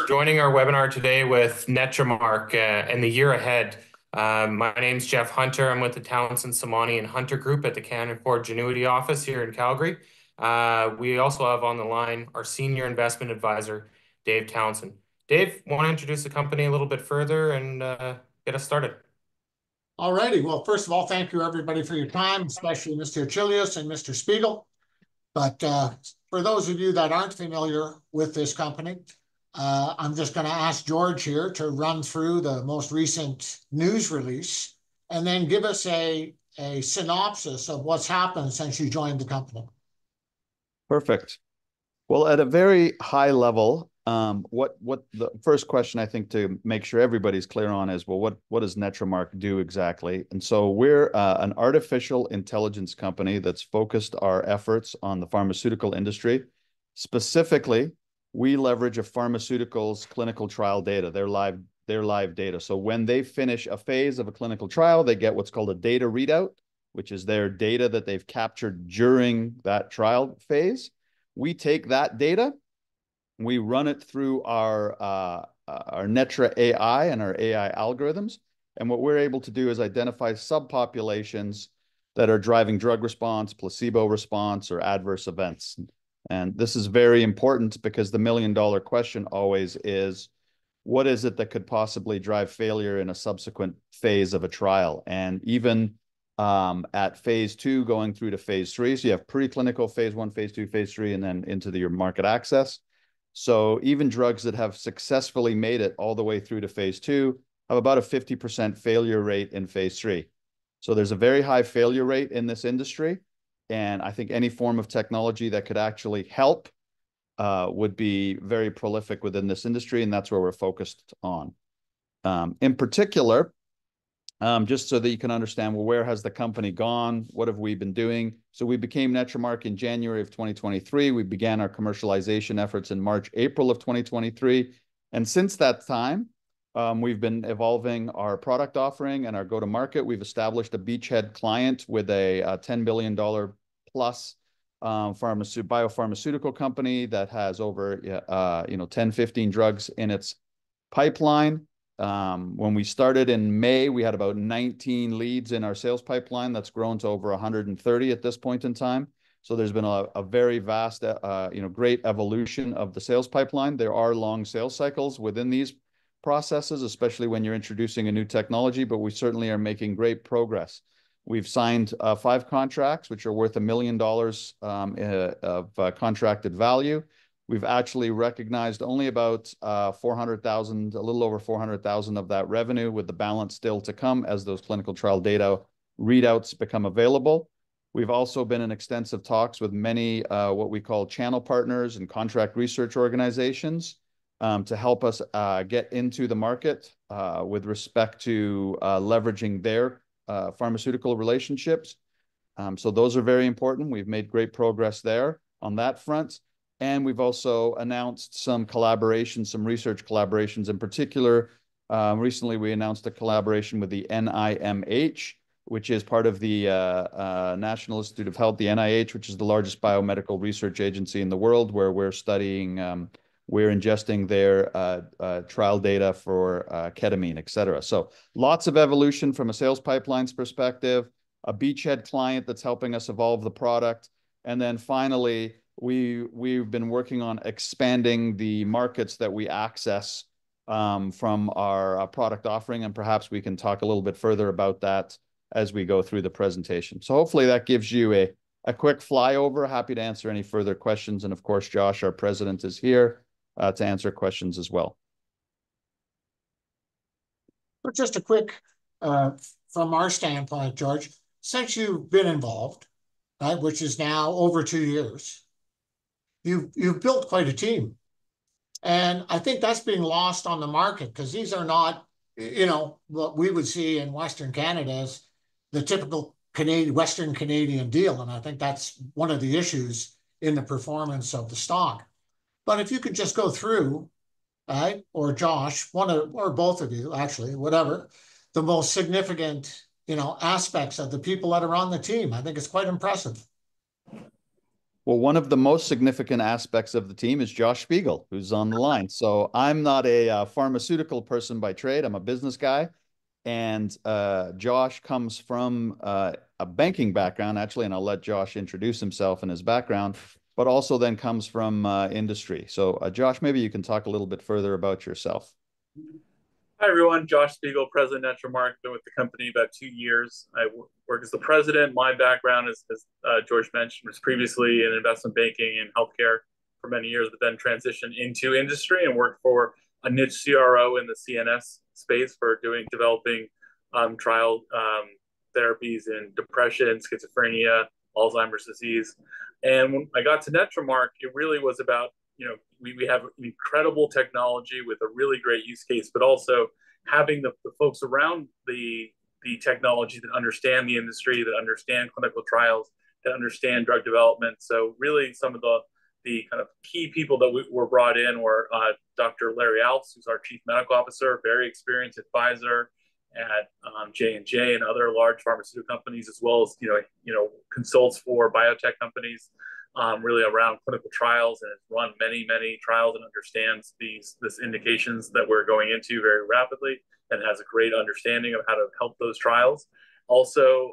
for joining our webinar today with Netramark and the year ahead. My name's Jeff Hunter. I'm with the Townshend, Somani and Hunter Group at the Canaccord Genuity office here in Calgary. We also have on the line our senior investment advisor, Dave Townsend. Dave, want to introduce the company a little bit further and get us started? All righty. Well, first of all, thank you everybody for your time, especially Mr. Achilleos and Mr. Spiegel. But for those of you that aren't familiar with this company, I'm just going to ask George here to run through the most recent news release and then give us a synopsis of what's happened since you joined the company. Perfect. Well, at a very high level, what the first question I think to make sure everybody's clear on is, well, what does Netramark do exactly? And so we're an artificial intelligence company that's focused our efforts on the pharmaceutical industry. Specifically, we leverage a pharmaceuticals clinical trial data, their live data. So when they finish a phase of a clinical trial, they get what's called a data readout, which is their data that they've captured during that trial phase. We take that data, we run it through our NetraAI and our AI algorithms. And what we're able to do is identify subpopulations that are driving drug response, placebo response, or adverse events. And this is very important because the million-dollar question always is, what is it that could possibly drive failure in a subsequent phase of a trial? And even at phase 2 going through to phase 3. So you have preclinical phase 1, phase 2, phase 3, and then into your market access. So even drugs that have successfully made it all the way through to phase 2 have about a 50% failure rate in phase 3. So there's a very high failure rate in this industry. And I think any form of technology that could actually help would be very prolific within this industry. And that's where we're focused on. In particular, just so that you can understand, well, where has the company gone? What have we been doing? So we became Netramark in January of 2023. We began our commercialization efforts in March, April of 2023. And since that time, we've been evolving our product offering and our go-to-market. We've established a beachhead client with a $10 billion plus biopharmaceutical company that has over 10, 15 drugs in its pipeline. When we started in May, we had about 19 leads in our sales pipeline. That's grown to over 130 at this point in time. So there's been a very vast, great evolution of the sales pipeline. There are long sales cycles within these processes, especially when you're introducing a new technology, but we certainly are making great progress. We've signed 5 contracts, which are worth $1 million of contracted value. We've actually recognized only about 400,000, a little over 400,000 of that revenue, with the balance still to come as those clinical trial data readouts become available. We've also been in extensive talks with many what we call channel partners and contract research organizations to help us get into the market with respect to leveraging their pharmaceutical relationships. So those are very important. We've made great progress there on that front. And we've also announced some collaborations, some research collaborations. In particular, recently we announced a collaboration with the NIMH, which is part of the National Institute of Health, the NIH, which is the largest biomedical research agency in the world, where we're studying, we're ingesting their trial data for ketamine, et cetera. So lots of evolution from a sales pipelines perspective, a beachhead client that's helping us evolve the product. And then finally, we've been working on expanding the markets that we access from our product offering, and perhaps we can talk a little bit further about that as we go through the presentation. So hopefully that gives you a quick flyover. Happy to answer any further questions. And of course, Josh, our president, is here to answer questions as well. But just a quick, from our standpoint, George, since you've been involved, right, which is now over 2 years, you've built quite a team. And I think that's being lost on the market because these are not, what we would see in Western Canada as the typical Western Canadian deal. And I think that's one of the issues in the performance of the stock. But if you could just go through, right, or Josh, or both of you, actually, whatever, the most significant, aspects of the people that are on the team, I think it's quite impressive. Well, one of the most significant aspects of the team is Josh Spiegel, who's on the line. So I'm not a pharmaceutical person by trade. I'm a business guy. And Josh comes from a banking background, actually, and I'll let Josh introduce himself and his background, but also then comes from industry. So Josh, maybe you can talk a little bit further about yourself. Hi, everyone. Josh Spiegel, president of Netramark. Been with the company about 2 years. I work as the president. My background, as George mentioned, was previously in investment banking and healthcare for many years, but then transitioned into industry and worked for a niche CRO in the CNS space for developing trial therapies in depression, schizophrenia, Alzheimer's disease. And when I got to Netramark, it really was about, we have incredible technology with a really great use case, but also having the folks around the technology that understand the industry, that understand clinical trials, that understand drug development. So really some of the kind of key people that were brought in were Dr. Larry Alves, who's our chief medical officer, very experienced at Pfizer, at J&J and other large pharmaceutical companies, as well as consults for biotech companies, really around clinical trials, and has run many trials and understands this indications that we're going into very rapidly, and has a great understanding of how to help those trials. Also,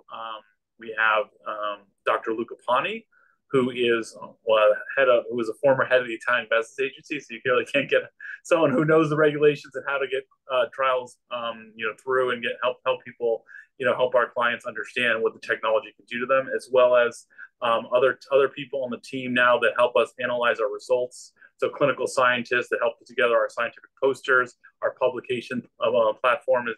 we have Dr. Luca Pani, who is who was a former head of the Italian Medicines Agency. So you really can't get someone who knows the regulations and how to get trials, through and help people, help our clients understand what the technology can do to them, as well as other people on the team now that help us analyze our results. So clinical scientists that help put together our scientific posters. Our publication platform is,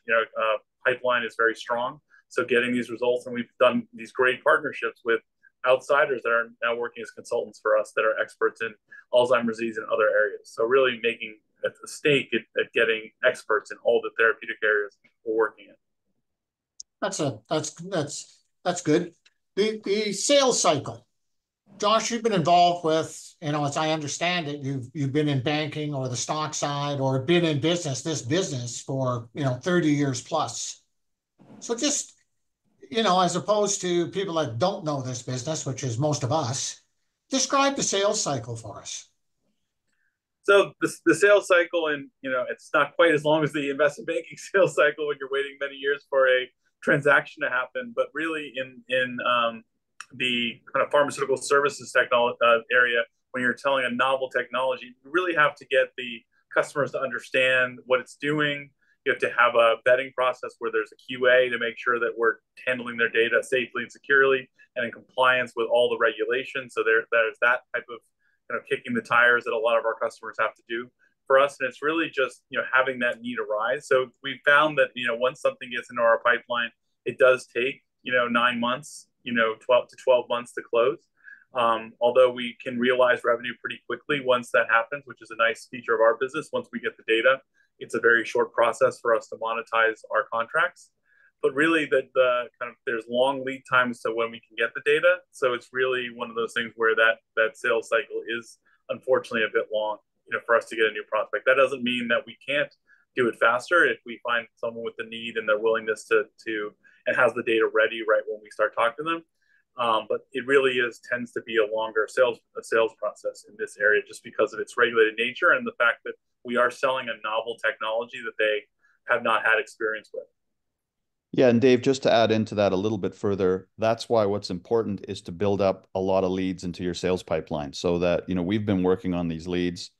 pipeline is very strong. So getting these results, and we've done these great partnerships with outsiders that are now working as consultants for us that are experts in Alzheimer's disease and other areas. So really making a stake at getting experts in all the therapeutic areas we're working in. That's good. The sales cycle. Josh, you've been involved with, as I understand it, you've been in banking or the stock side, or been in this business for 30 years plus. So just as opposed to people that don't know this business, which is most of us, describe the sales cycle for us. So the sales cycle, and it's not quite as long as the investment banking sales cycle when you're waiting many years for a transaction to happen, but really in the kind of pharmaceutical services technology area, when you're selling a novel technology, you really have to get the customers to understand what it's doing. You have to have a vetting process where there's a QA to make sure that we're handling their data safely and securely and in compliance with all the regulations. So there's that type of kicking the tires that a lot of our customers have to do for us. And it's really just, having that need arise. So we found that, once something gets into our pipeline, it does take, 9 months, 12 months to close. Although we can realize revenue pretty quickly once that happens, which is a nice feature of our business. Once we get the data, it's a very short process for us to monetize our contracts. But really, there's long lead times to when we can get the data. So it's really one of those things where that sales cycle is unfortunately a bit long, for us to get a new prospect. That doesn't mean that we can't do it faster if we find someone with the need and their willingness to and has the data ready right when we start talking to them. But it really tends to be a longer sales process in this area, just because of its regulated nature and the fact that we are selling a novel technology that they have not had experience with. Yeah, and Dave, just to add into that a little bit further, that's why what's important is to build up a lot of leads into your sales pipeline, so that, we've been working on these leads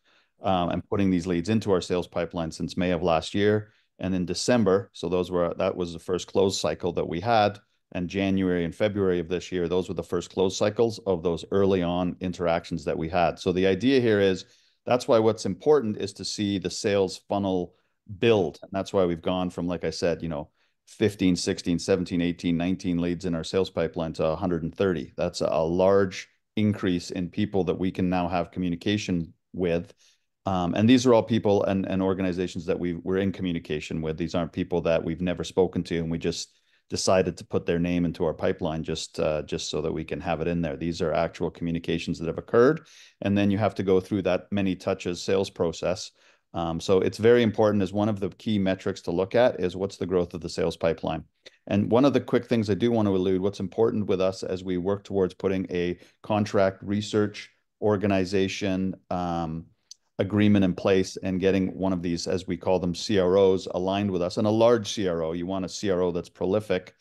and putting these leads into our sales pipeline since May of last year. And in December, so that was the first close cycle that we had. And January and February of this year, those were the first close cycles of those early on interactions that we had. So the idea here is, that's why what's important is to see the sales funnel build. And that's why we've gone from, like I said, 15, 16, 17, 18, 19 leads in our sales pipeline to 130. That's a large increase in people that we can now have communication with. And these are all people and organizations that we're in communication with. These aren't people that we've never spoken to, and we just decided to put their name into our pipeline just so that we can have it in there. These are actual communications that have occurred. And then you have to go through that many touches sales process So it's very important, as one of the key metrics to look at is what's the growth of the sales pipeline. And one of the quick things I do want to allude, what's important with us as we work towards putting a contract research organization agreement in place and getting one of these, as we call them, CROs aligned with us, and a large CRO, you want a CRO that's prolific,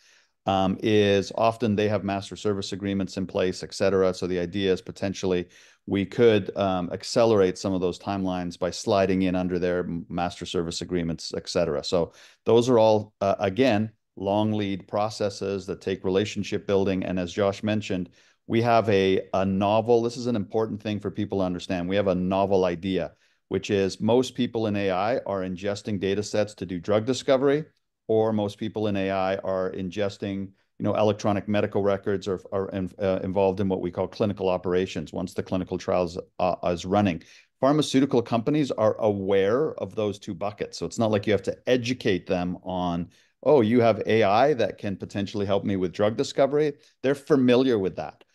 is often they have master service agreements in place, et cetera. So the idea is potentially we could accelerate some of those timelines by sliding in under their master service agreements, et cetera. So those are all, again, long lead processes that take relationship building. And as Josh mentioned, we have a novel, this is an important thing for people to understand. We have a novel idea, which is most people in AI are ingesting data sets to do drug discovery, or most people in AI are ingesting, electronic medical records, or are involved in what we call clinical operations once the clinical trials is running. Pharmaceutical companies are aware of those two buckets. So it's not like you have to educate them on, oh, you have AI that can potentially help me with drug discovery. They're familiar with that.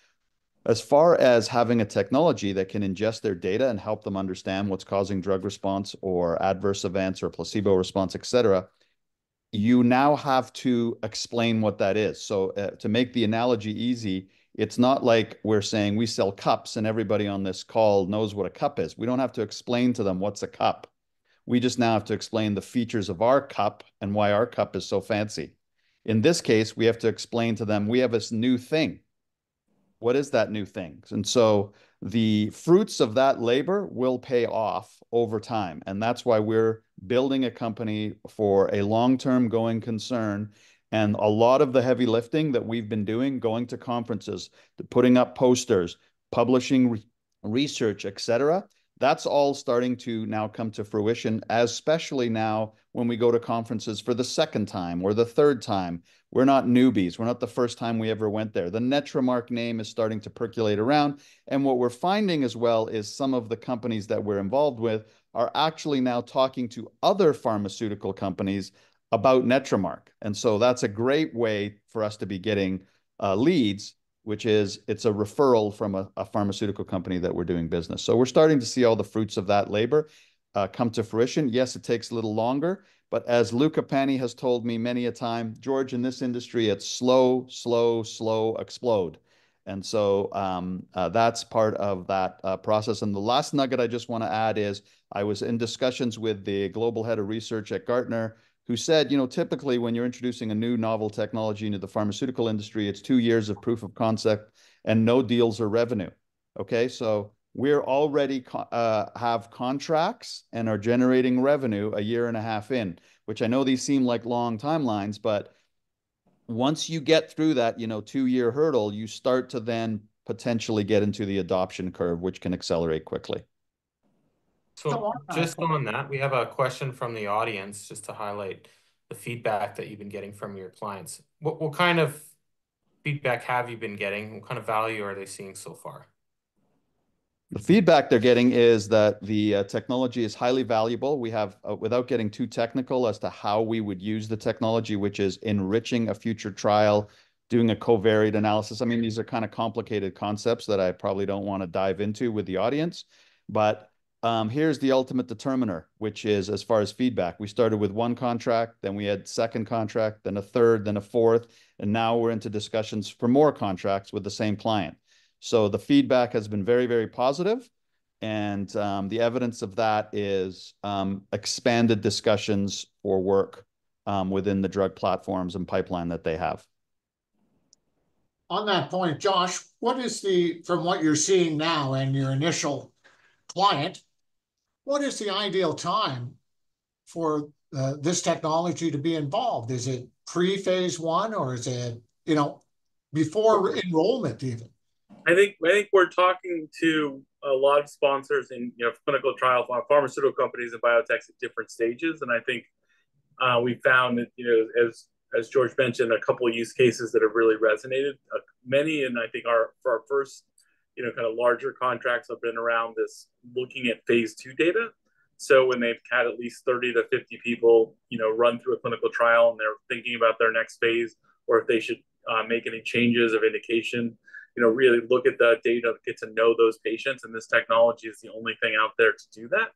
As far as having a technology that can ingest their data and help them understand what's causing drug response or adverse events or placebo response, et cetera, you now have to explain what that is. So to make the analogy easy, it's not like we're saying we sell cups and everybody on this call knows what a cup is. We don't have to explain to them what's a cup. We just now have to explain the features of our cup and why our cup is so fancy. In this case, we have to explain to them, we have this new thing. What is that new thing? And so the fruits of that labor will pay off over time. And that's why we're building a company for a long-term going concern. And a lot of the heavy lifting that we've been doing, going to conferences, putting up posters, publishing research, et cetera, that's all starting to now come to fruition, especially now when we go to conferences for the second time or the third time. We're not newbies. We're not the first time we ever went there. The Netramark name is starting to percolate around. And what we're finding as well is some of the companies that we're involved with are actually now talking to other pharmaceutical companies about Netramark. And so that's a great way for us to be getting leads, which is it's a referral from a pharmaceutical company that we're doing business. So we're starting to see all the fruits of that labor come to fruition. Yes, it takes a little longer, but as Luca Pani has told me many a time, George, in this industry, it's slow, slow, slow, explode. And so that's part of that process. And the last nugget I just want to add is I was in discussions with the global head of research at Gartner, who said, typically when you're introducing a new novel technology into the pharmaceutical industry, it's 2 years of proof of concept and no deals or revenue. Okay, so we're already have contracts and are generating revenue a year and a half in, which I know these seem like long timelines, but once you get through that, 2-year hurdle, you start to then potentially get into the adoption curve, which can accelerate quickly. So just on that, we have a question from the audience just to highlight the feedback that you've been getting from your clients. What kind of feedback have you been getting? What kind of value are they seeing so far? The feedback they're getting is that the technology is highly valuable. We have, without getting too technical as to how we would use the technology, which is enriching a future trial, doing a covariate analysis. I mean, these are kind of complicated concepts that I probably don't want to dive into with the audience, but here's the ultimate determiner, which is as far as feedback. We started with one contract, then we had second contract, then a third, then a fourth, and now we're into discussions for more contracts with the same client. So the feedback has been very, very positive, and the evidence of that is expanded discussions for work within the drug platforms and pipeline that they have. On that point, Josh, what is from what you're seeing now and your initial client, what is the ideal time for this technology to be involved? Is it pre-phase 1 or is it, before enrollment even? I think we're talking to a lot of sponsors in clinical trial pharmaceutical companies and biotechs at different stages, and I think we found that as George mentioned, a couple of use cases that have really resonated. Many, and I think for our first kind of larger contracts have been around this looking at phase 2 data. So when they've had at least 30 to 50 people run through a clinical trial and they're thinking about their next phase or if they should make any changes of indication. Really look at the data, get to know those patients, and this technology is the only thing out there to do that.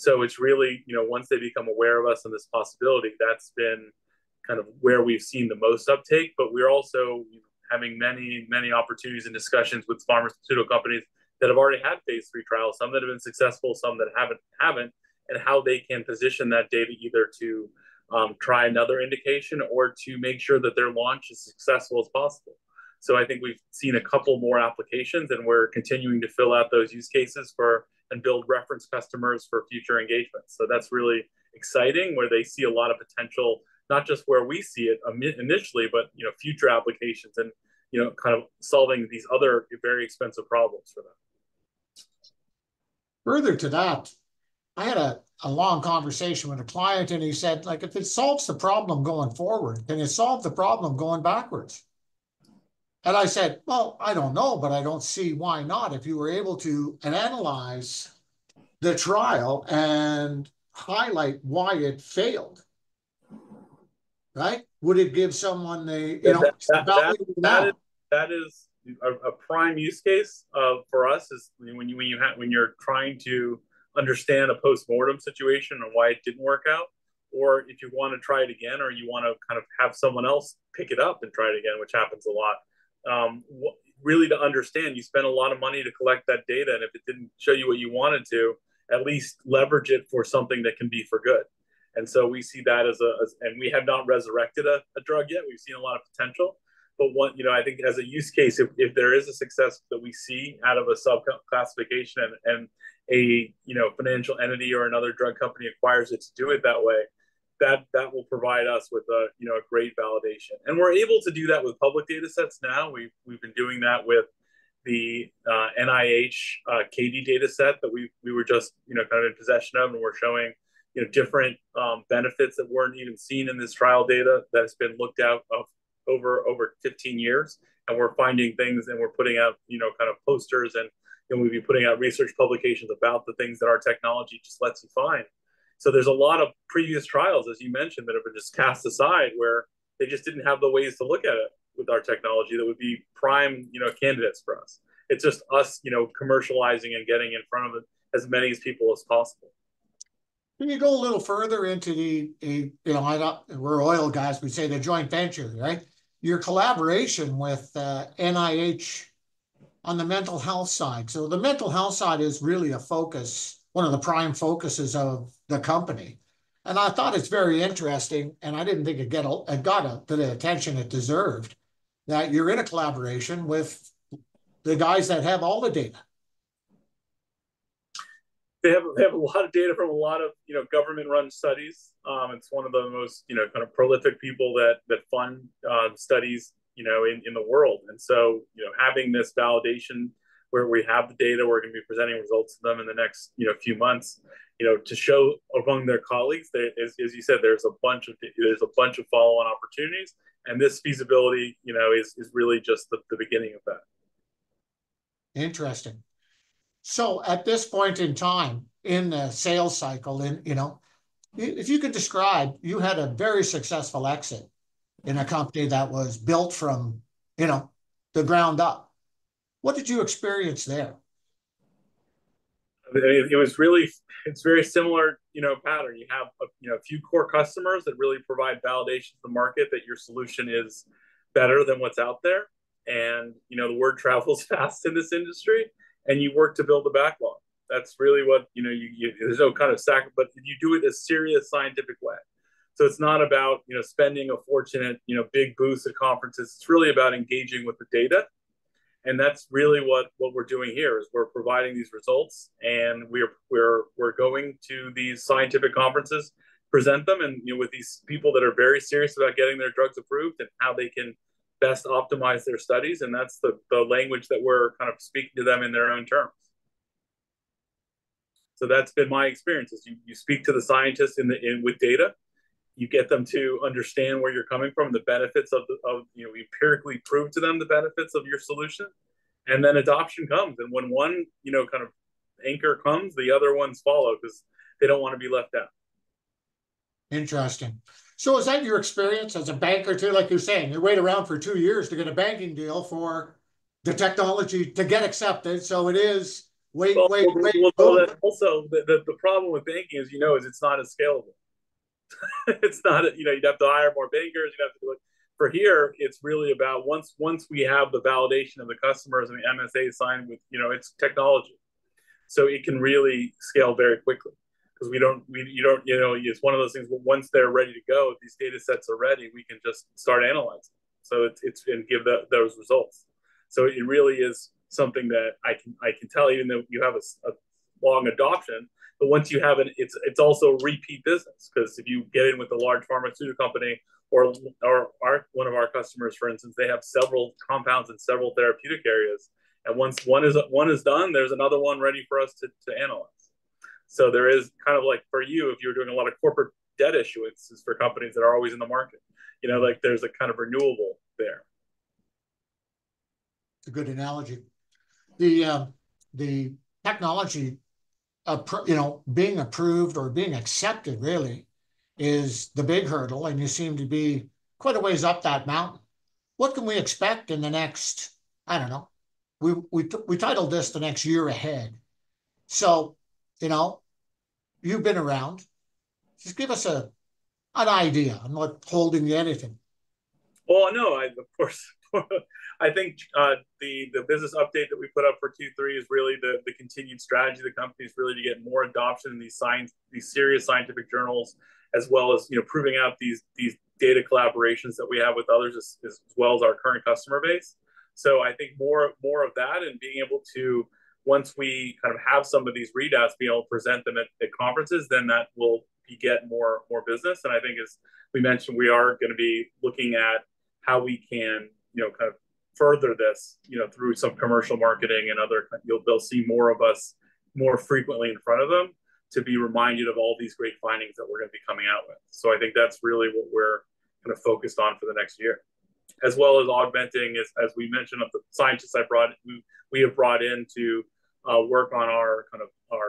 So it's really, once they become aware of us and this possibility, that's been kind of where we've seen the most uptake. But we're also having many, many opportunities and discussions with pharmaceutical companies that have already had phase 3 trials, some that have been successful, some that haven't, and how they can position that data either to try another indication or to make sure that their launch is successful as possible. So I think we've seen a couple more applications, and we're continuing to fill out those use cases and build reference customers for future engagements. So that's really exciting, where they see a lot of potential, not just where we see it initially, but future applications and kind of solving these other very expensive problems for them. Further to that, I had a long conversation with a client, and he said, like, if it solves the problem going forward, can it solve the problem going backwards? And I said, well, I don't know, but I don't see why not. If you were able to analyze the trial and highlight why it failed, right? Would it give someone the value? That is a prime use case for us, is when you're trying to understand a post-mortem situation and why it didn't work out, or if you want to try it again, or you want to kind of have someone else pick it up and try it again, which happens a lot. Really, to understand, you spend a lot of money to collect that data, and if it didn't show you what you wanted to, at least leverage it for something that can be for good. And so we see that and we have not resurrected a drug yet. We've seen a lot of potential, but I think as a use case, if there is a success that we see out of a sub-classification and a financial entity or another drug company acquires it to do it that way, that will provide us with a great validation. And we're able to do that with public data sets now. We've been doing that with the NIH KD data set that we were just kind of in possession of, and we're showing different benefits that weren't even seen in this trial data that has been looked at of over 15 years. And we're finding things, and we're putting out kind of posters, and we'll be putting out research publications about the things that our technology just lets you find. So there's a lot of previous trials, as you mentioned, that have been just cast aside, where they just didn't have the ways to look at it with our technology that would be prime candidates for us. It's just us commercializing and getting in front of it as many people as possible. Can you go a little further into we're oil guys, we say the joint venture, right? Your collaboration with NIH on the mental health side. So the mental health side is really a focus, one of the prime focuses of the company. And I thought it's very interesting, and I didn't think it got the attention it deserved, that you're in a collaboration with the guys that have all the data. They have a lot of data from a lot of government-run studies. It's one of the most kind of prolific people that fund studies in the world. And so having this validation where we have the data, we're going to be presenting results to them in the next few months. To show among their colleagues, as you said, there's a bunch of follow-on opportunities, and this feasibility is really just the beginning of that. Interesting. So at this point in time in the sales cycle, if you could describe, you had a very successful exit in a company that was built from, the ground up. What did you experience there? It's very similar, pattern. You have a few core customers that really provide validation to the market that your solution is better than what's out there. And, the word travels fast in this industry, and you work to build a backlog. That's really what, there's no kind of but you do it a serious scientific way. So it's not about, spending a fortune at, big booths at conferences. It's really about engaging with the data. And that's really what we're doing here, is we're providing these results, and we're going to these scientific conferences, present them, and with these people that are very serious about getting their drugs approved and how they can best optimize their studies. And that's the language that we're kind of speaking to them in their own terms. So that's been my experience, is you speak to the scientists with data, you get them to understand where you're coming from, the benefits of empirically prove to them the benefits of your solution, and then adoption comes. And when one kind of anchor comes, the other ones follow, because they don't want to be left out. Interesting. So is that your experience as a banker too? Like you're saying, you wait around for 2 years to get a banking deal for the technology to get accepted. So it is Wait, Well, wait, wait, well, boom. also the problem with banking, as you know, is it's not as scalable. It's not, you'd have to hire more bankers. You'd have to do it. For here, it's really about once we have the validation of the customers and the MSA signed with, it's technology, so it can really scale very quickly because you don't, it's one of those things. Once they're ready to go, these data sets are ready, we can just start analyzing. So it's and give those results. So it really is something that I can tell, even though you have a long adoption, but once you have it, it's also repeat business, because if you get in with a large pharmaceutical company or one of our customers, for instance, they have several compounds in several therapeutic areas, and once one is done, there's another one ready for us to analyze. So there is kind of like, for you, if you're doing a lot of corporate debt issuances for companies that are always in the market, like there's a kind of renewable there. It's a good analogy. The technology, being approved or being accepted really is the big hurdle, and you seem to be quite a ways up that mountain. What can we expect in the next, I don't know, we titled this the next year ahead. So, you've been around. Just give us an idea. I'm not holding you anything. Well, no, of course. I think the business update that we put up for Q3 is really the continued strategy of the company is really to get more adoption in these serious scientific journals, as well as proving out these data collaborations that we have with others, as well as our current customer base. So I think more of that, and being able to, once we kind of have some of these readouts, be able to present them at conferences, then that will get more business. And I think, as we mentioned, we are going to be looking at how we can kind of further this through some commercial marketing and other. They'll see more of us more frequently in front of them, to be reminded of all these great findings that we're going to be coming out with. So I think that's really what we're kind of focused on for the next year, as well as augmenting, as we mentioned, of the scientists we have brought in to work on our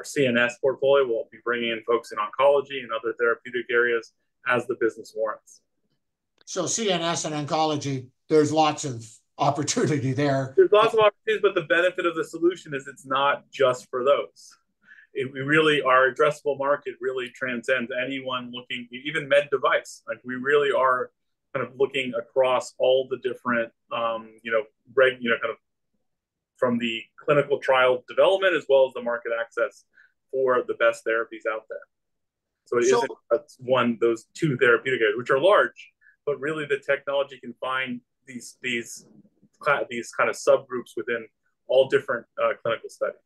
CNS portfolio. We'll be bringing in folks in oncology and other therapeutic areas as the business warrants. So CNS and oncology, there's lots of opportunity there. There's lots of opportunities, but the benefit of the solution is it's not just for those. Our addressable market really transcends anyone looking, even med device. Like, we really are kind of looking across all the different, kind of from the clinical trial development as well as the market access for the best therapies out there. So it isn't those two therapeutic areas, which are large, but really the technology can find these kind of subgroups within all different clinical studies.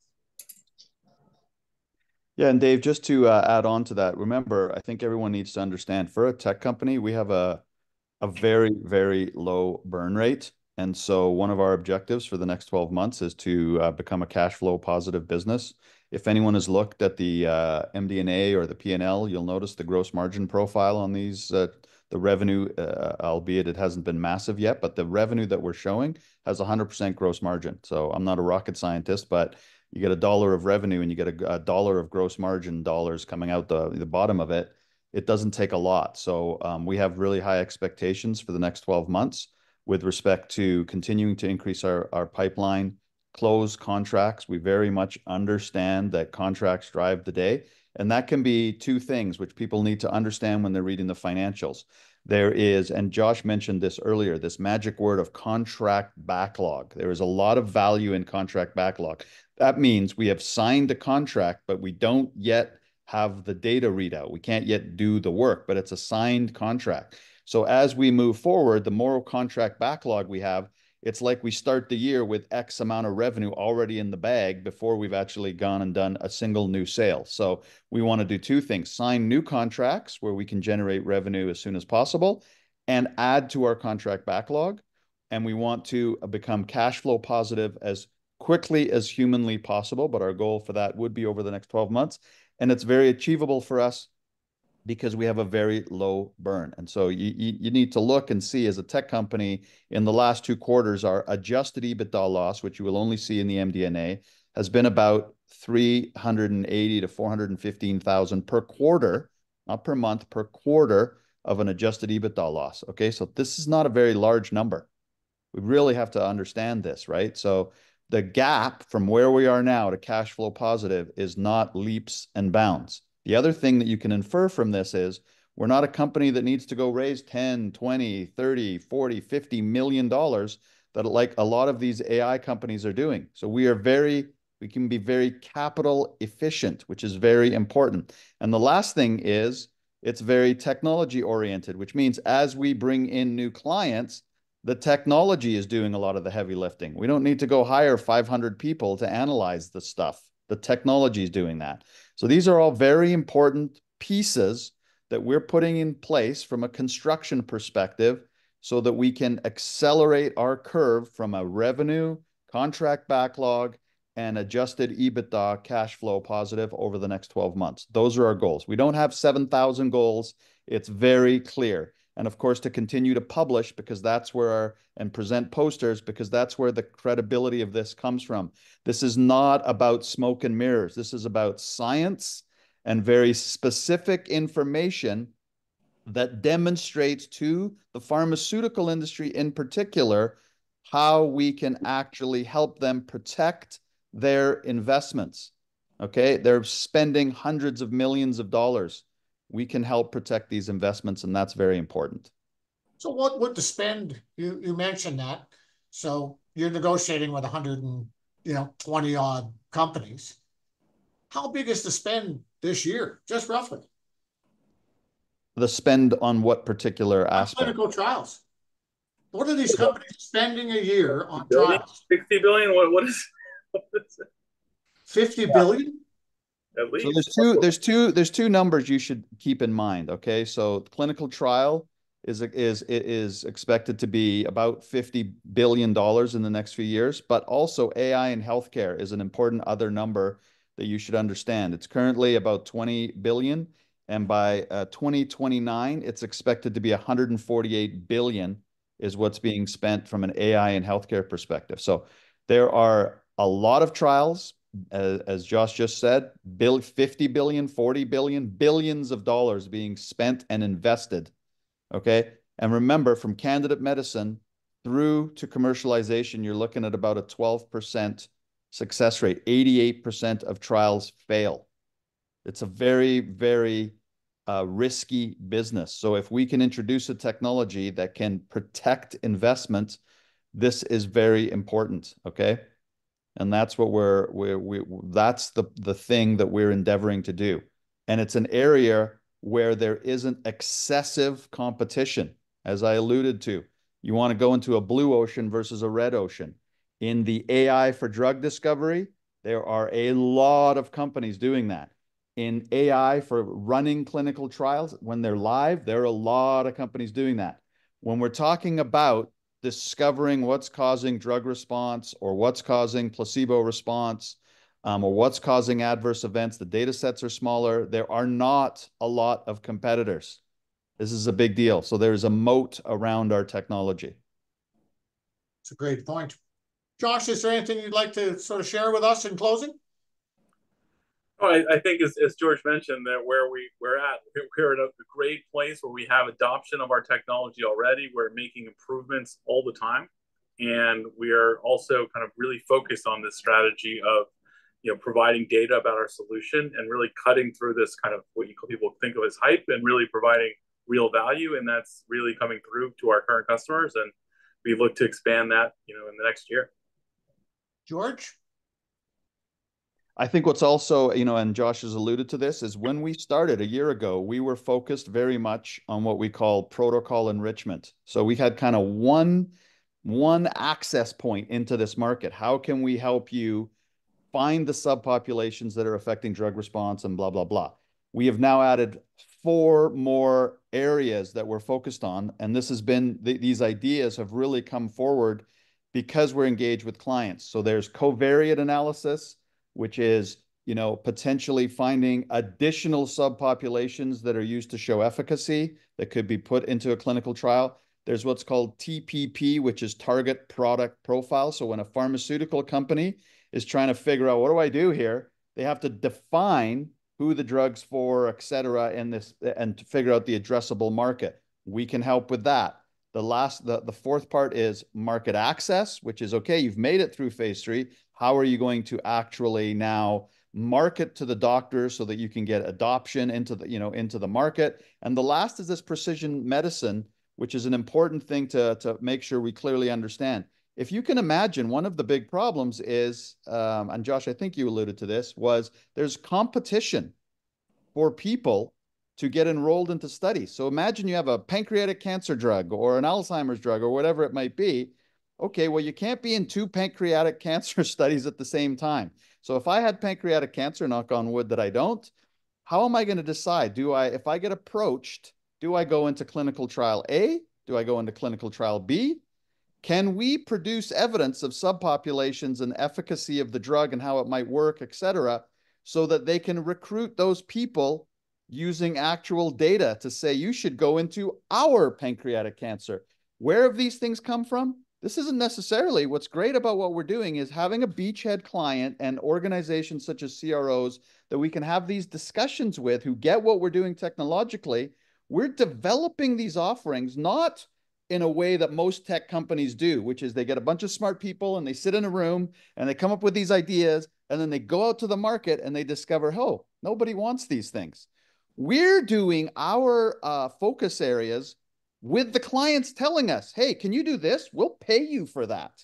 Yeah, and Dave, just to add on to that, remember, I think everyone needs to understand, for a tech company, we have a very, very low burn rate. And so one of our objectives for the next 12 months is to become a cash flow positive business. If anyone has looked at the MD&A or the P&L, you'll notice the gross margin profile on these, the revenue, albeit it hasn't been massive yet, but the revenue that we're showing has 100% gross margin. So I'm not a rocket scientist, but you get $1 of revenue and you get a $1 of gross margin dollars coming out the bottom of it. It doesn't take a lot. So we have really high expectations for the next 12 months with respect to continuing to increase our pipeline, close contracts. We very much understand that contracts drive the day. And that can be two things which people need to understand when they're reading the financials. There is, and Josh mentioned this earlier, this magic word of contract backlog. There is a lot of value in contract backlog. That means we have signed a contract, but we don't yet have the data readout. We can't yet do the work, but it's a signed contract. So as we move forward, the more contract backlog we have, it's like we start the year with X amount of revenue already in the bag before we've actually gone and done a single new sale. So we want to do two things: sign new contracts where we can generate revenue as soon as possible and add to our contract backlog. And we want to become cash flow positive as quickly as humanly possible. But our goal for that would be over the next 12 months. And it's very achievable for us because we have a very low burn. And so you need to look and see, as a tech company, in the last 2 quarters, our adjusted EBITDA loss, which you will only see in the MD&A, has been about $380,000 to $415,000 per quarter, not per month, per quarter of an adjusted EBITDA loss. Okay, so this is not a very large number. We really have to understand this, right? So the gap from where we are now to cash flow positive is not leaps and bounds. The other thing that you can infer from this is we're not a company that needs to go raise 10, 20, 30, 40, 50 million dollars that like a lot of these AI companies are doing. So we can be very capital efficient, which is very important. And the last thing is it's very technology oriented, which means as we bring in new clients, the technology is doing a lot of the heavy lifting. We don't need to go hire 500 people to analyze the stuff. The technology is doing that. So these are all very important pieces that we're putting in place from a construction perspective so that we can accelerate our curve from a revenue, contract backlog, and adjusted EBITDA cash flow positive over the next 12 months. Those are our goals. We don't have 7,000 goals. It's very clear. And of course, to continue to publish because that's where and present posters because that's where the credibility of this comes from. This is not about smoke and mirrors. This is about science and very specific information that demonstrates to the pharmaceutical industry in particular how we can actually help them protect their investments. Okay, they're spending hundreds of millions of dollars. We can help protect these investments, and that's very important. So what would the spend, you mentioned that. So you're negotiating with 120 odd companies. How big is the spend this year, just roughly? The spend on what particular On aspect? clinical trials. What are these companies spending a year on billion, trials? 60 billion? What is it? 50 billion? At So least. there's two numbers you should keep in mind. Okay, so clinical trial is expected to be about $50 billion in the next few years, but also AI in healthcare is an important other number that you should understand. It's currently about 20 billion, and by 2029, it's expected to be 148 billion is what's being spent from an AI and healthcare perspective. So there are a lot of trials, as Josh just said, 50 billion, 40 billion, billions of dollars being spent and invested. Okay. And remember, from candidate medicine through to commercialization, you're looking at about a 12% success rate. 88% of trials fail. It's a very, very risky business. So if we can introduce a technology that can protect investment, this is very important. Okay. And that's what that's the thing that we're endeavoring to do. And it's an area where there isn't excessive competition, as I alluded to. You want to go into a blue ocean versus a red ocean. In the AI for drug discovery, there are a lot of companies doing that. In AI for running clinical trials, when they're live, there are a lot of companies doing that. When we're talking about discovering what's causing drug response or what's causing placebo response or what's causing adverse events, the data sets are smaller. There are not a lot of competitors. This is a big deal. So there's a moat around our technology. It's a great point. Josh, is there anything you'd like to sort of share with us in closing? Oh, I think as George mentioned, that we're in a great place where we have adoption of our technology already. We're making improvements all the time, and we are also kind of really focused on this strategy of providing data about our solution and really cutting through this kind of what people think of as hype and really providing real value, and that's really coming through to our current customers, and we look to expand that in the next year. George? I think what's also, and Josh has alluded to this, is when we started a year ago, we were focused very much on what we call protocol enrichment. So we had kind of one access point into this market. How can we help you find the subpopulations that are affecting drug response and blah, blah, blah. We have now added 4 more areas that we're focused on. And this has been, these ideas have really come forward because we're engaged with clients. So there's covariate analysis, which is, potentially finding additional subpopulations that are used to show efficacy that could be put into a clinical trial. There's what's called TPP, which is target product profile. So when a pharmaceutical company is trying to figure out, what do I do here? They have to define who the drug's for, et cetera, and to figure out the addressable market. We can help with that. The fourth part is market access, which is, okay, you've made it through phase 3. How are you going to actually now market to the doctors so that you can get adoption into the market? And the last is this precision medicine, which is an important thing to make sure we clearly understand. If you can imagine, one of the big problems is, and Josh, I think you alluded to this, was there's competition for people to get enrolled into studies. So imagine you have a pancreatic cancer drug or an Alzheimer's drug or whatever it might be. Okay, well, you can't be in 2 pancreatic cancer studies at the same time. So if I had pancreatic cancer, knock on wood that I don't, how am I going to decide? If I get approached, do I go into clinical trial A? Do I go into clinical trial B? Can we produce evidence of subpopulations and efficacy of the drug and how it might work, et cetera, so that they can recruit those people using actual data to say, you should go into our pancreatic cancer? Where have these things come from? This isn't necessarily, what's great about what we're doing is having a beachhead client and organizations such as CROs that we can have these discussions with who get what we're doing technologically. We're developing these offerings, not in a way that most tech companies do, which is they get a bunch of smart people and they sit in a room and they come up with these ideas and then they go out to the market and they discover, oh, nobody wants these things. We're doing our focus areas with the clients telling us, hey, can you do this? We'll pay you for that.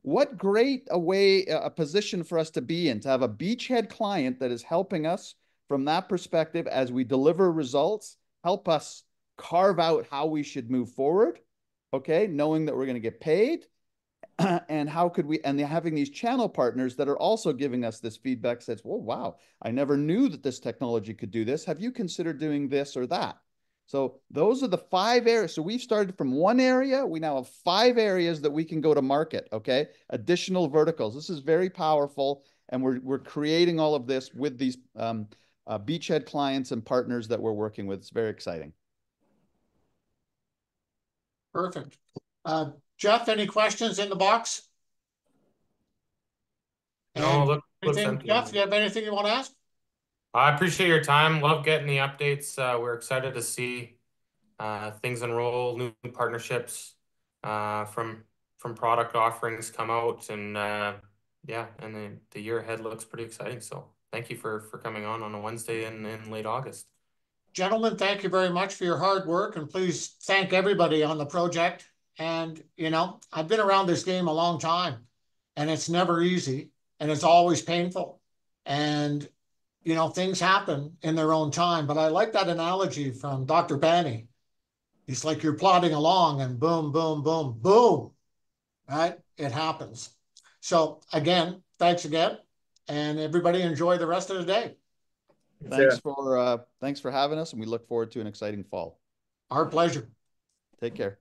What great a position for us to be in, to have a beachhead client that is helping us from that perspective as we deliver results, help us carve out how we should move forward, okay, knowing that we're going to get paid. And how could we, and having these channel partners that are also giving us this feedback says, well, wow, I never knew that this technology could do this. Have you considered doing this or that? So those are the 5 areas. So we've started from one area. We now have 5 areas that we can go to market, okay? Additional verticals. This is very powerful. And we're creating all of this with these beachhead clients and partners that we're working with. It's very exciting. Perfect. Jeff, any questions in the box? No, And looks anything, empty. Jeff, you have anything you want to ask? I appreciate your time. Love getting the updates. We're excited to see things unroll, new partnerships from product offerings come out, and yeah, and the year ahead looks pretty exciting. So thank you for coming on a Wednesday in late August. Gentlemen, thank you very much for your hard work, and please thank everybody on the project. And, I've been around this game a long time, and it's never easy, and it's always painful. And, things happen in their own time. But I like that analogy from Dr. Bani. It's like you're plodding along and boom, boom, boom, boom, right? It happens. So again, thanks again. And everybody enjoy the rest of the day. Thanks for having us, and we look forward to an exciting fall. Our pleasure. Take care.